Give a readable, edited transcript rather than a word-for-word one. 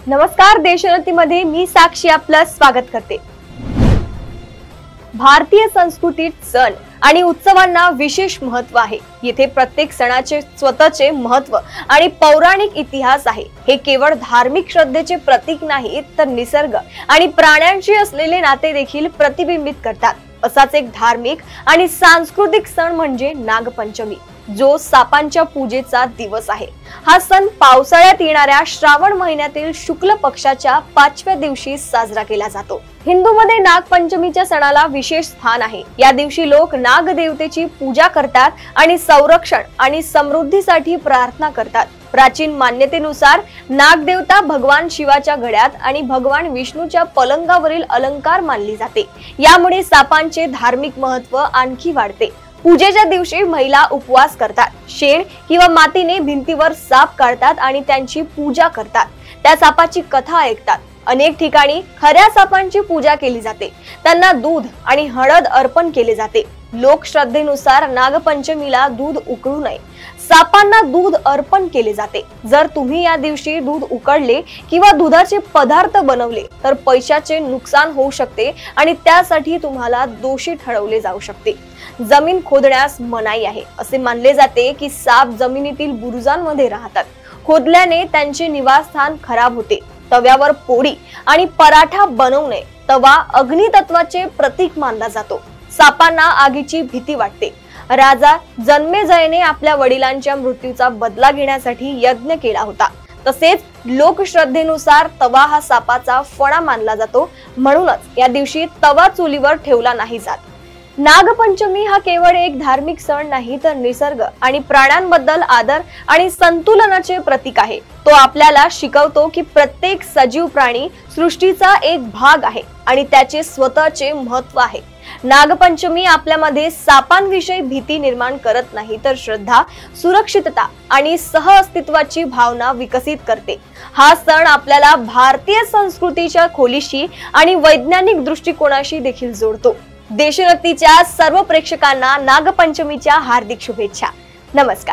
नमस्कार, देशोन्नतीमध्ये मी साक्षी आपलं स्वागत करते। भारतीय संस्कृतीत सण आणि उत्सवांना विशेष महत्त्व आहे। येथे प्रत्येक सणाचे स्वतःचे महत्त्व आणि पौराणिक इतिहास आहे। हे केवळ धार्मिक श्रद्धेचे प्रतीक नाही, तर निसर्ग आणि प्राण्यांशी असलेले नाते देखील प्रतिबिंबित करतात। असाच एक धार्मिक आणि सांस्कृतिक सण म्हणजे नागपंचमी, जो सापांच्या पूजेचा दिवस आहे। हा सण पावसाळ्यात येणाऱ्या श्रावण महिन्यातील शुक्ल पक्षाच्या 5व्या दिवशी साजरा केला जातो। हिंदूमध्ये नागपंचमीच्या सणाला विशेष स्थान आहे। या दिवशी लोक नागदेवतेची पूजा करतात आणि संरक्षण आणि समृद्धीसाठी प्रार्थना करतात। प्राचीन मान्यतेनुसार नागदेवता भगवान शिवाच्या घड्यात आणि भगवान विष्णूच्या पलंगावरील अलंकार मानली जाते। यामुळे सापांचे धार्मिक महत्त्व आणखी वाढते। पूजेच्या दिवशी महिला उपवास करतात, शेण किंवा मातीने भिंतीवर साप काढतात आणि त्यांची पूजा करतात। त्या सापाची कथा ऐकतात। अनेक ठिकाणी खऱ्या सापांची पूजा केली जाते, त्यांना दूध आणि हळद अर्पण केले जाते। लोकश्रद्धेनुसार नागपंचमीला दूध उकळू नये, सापांना दूध अर्पण केले जाते। जर तुम्ही या दिवशी दूध उकळले किंवा दुधाचे पदार्थ बनवले तर पैशाचे नुकसान होऊ शकते आणि त्यासाठी तुम्हाला दोषी ठरवले जाऊ शकते। जमीन खोदण्यास मनाई आहे। असे मानले जाते की साप जमिनीतील बुरुजांमध्ये राहतात। खोदल्याने त्यांचे निवासस्थान खराब होते। तव्यावर पोळी आणि पराठा बनवू नये। तवा अग्नितत्वाचे प्रतीक मानला जातो। सापांना आगीची भीती वाटते। राजा जन्मेजयने आपल्या वडिलांच्या मृत्यूचा बदला घेण्यासाठी यज्ञ केला होता। तसेच लोकश्रद्धेनुसार तवा हा सापाचा फणा मानला जातो, म्हणूनच या दिवशी तवा चुलीवर ठेवला नाही जात। नागपंचमी हा केवळ एक धार्मिक सण नाही, तर निसर्ग आणि प्राण्यांबद्दल आदर आणि संतुलनाचे प्रतीक आहे। तो आपल्याला शिकवतो की प्रत्येक सजीव प्राणी सृष्टीचा एक भाग आहे आणि त्याचे स्वतःचे महत्त्व आहे। नागपंचमी आपल्यामध्ये सापांविषयी भीती निर्माण करत नाही, तर श्रद्धा, सुरक्षितता आणि सहअस्तित्वाची भावना विकसित करते। हा सण आपल्याला भारतीय संस्कृतीच्या खोलीशी आणि वैज्ञानिक दृष्टिकोनाशी देखील जोडतो। देशोन्नतीच्या सर्व प्रेक्षकांना नागपंचमीच्या हार्दिक शुभेच्छा। नमस्कार।